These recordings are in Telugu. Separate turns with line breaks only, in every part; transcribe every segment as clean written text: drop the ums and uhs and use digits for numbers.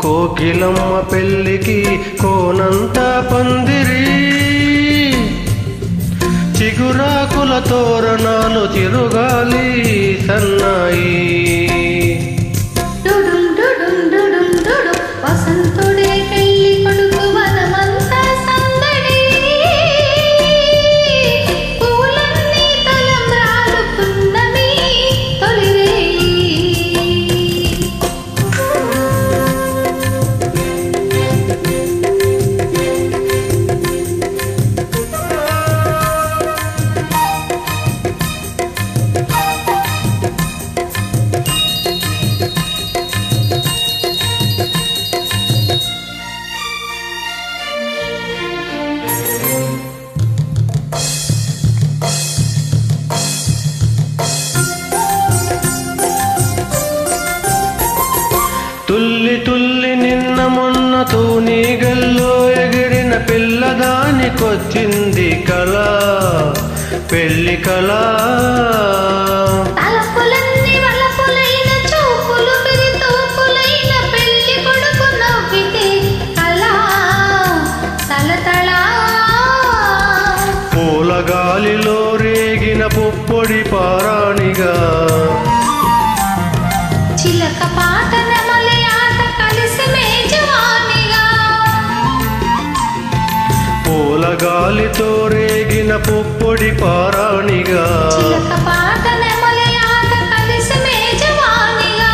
కోకిలమ్మ పెళ్ళికి కోనంత పందిరి, చిగురాకుల తోరణాలు చిరుగాలి సన్నాయి.
వసంతుడే పెళ్ళి కొడుకు వనమంతా సందడి, పూలన్నీ తలంబ్రాలు పున్నమి తొలిరేయి.
తుల్లి తుల్లి నిన్న మొన్న తూనీగల్లో ఎగిరిన పిల్లదానికొచ్చింది కళ, పెళ్లి కళ.
తలపులన్నీ వలపులైన చూపులు పిరితూపులైన పెళ్లి కొడుకు నవ్వితే కళ తలతళ.
పూలగాలిలో రేగిన పుప్పొడి పారాణిగా,
చిలక పాట నెమలి ఆట కలిసి మేజవానిగా.
పూలగాలితో రేగిన పుప్పొడి పారాణిగా,
చిలక పాట నెమలి ఆట కలిసి మేజవానిగా.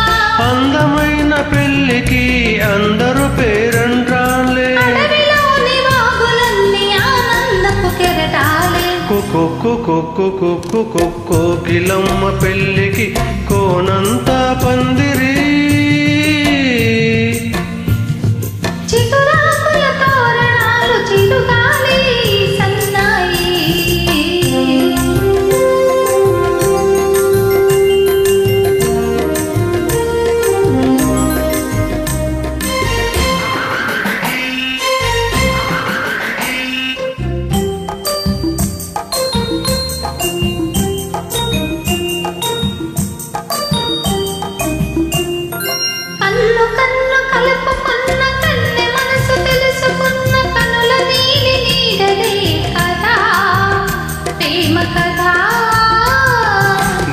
అందమైన పెళ్ళికి అందరూ పేరంటాలే,
అడవిలోని వాగులన్నీ ఆనందపు కెరటాలే.
కోకిలమ్మ పెళ్ళికి కోనంత పందిరి,
చిగురాకుల తోరణాలు చిరుగాలి సన్నాయి. కన్ను కన్ను కలుపుకున్న కన్నె మనసు తెలుసుకున్న కనుల నీలి నీడలే కదా ప్రేమ కదా.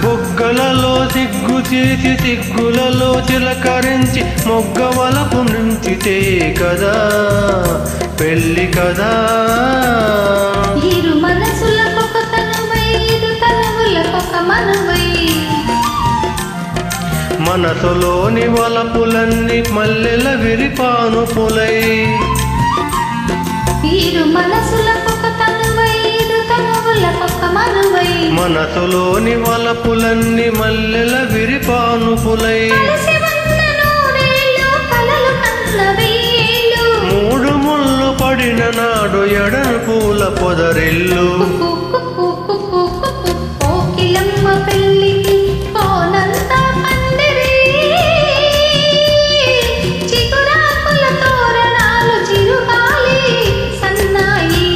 బొగ్గలలో సిగ్గు చేసి సిగ్గులలో చిలకరించి మొగ్గవలపు నుంచితే కదా పెళ్ళి కదా.
ఇరు మనసులకొక తనువై ఇరు తనువులకొక మనువై,
మనసులోని వలపులన్నీ మల్లెల విరిపానుపులై.
ఇరు మనసులకొక తనువై ఇరు తనువులకొక మనువై,
మనసులోని వలపులన్నీ మల్లెల విరిపానుపులై.
కలిసి ఉన్న నూరేళ్ళు కలలు కన్న వెయ్యేళ్ళు,
మూడు ముళ్ళు పడిన నాడు ఎడను పూల పొదరిల్లు.
కోకిలమ్మ పెళ్ళికి కోనంత పందిరి, చిగురాకుల తోరణాలు చిరుగాలి సన్నాయి.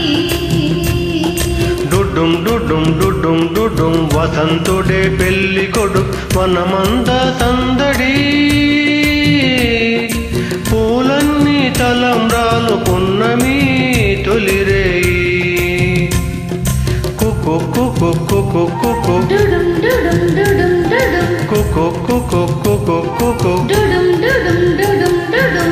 డుడ్డుం డుడ్డుం డుడ్డుం డుడ్డుం వసంతుడే పెళ్ళి కొడుకు వనమంతా సందడి, పూలన్నీ తలంబ్రాలు పున్నమి తొలిరేయి.
డుడుం డుడుం డుడుం డుడుం,
కుకు
డుడుం డుడుం డుడుం డుడుం.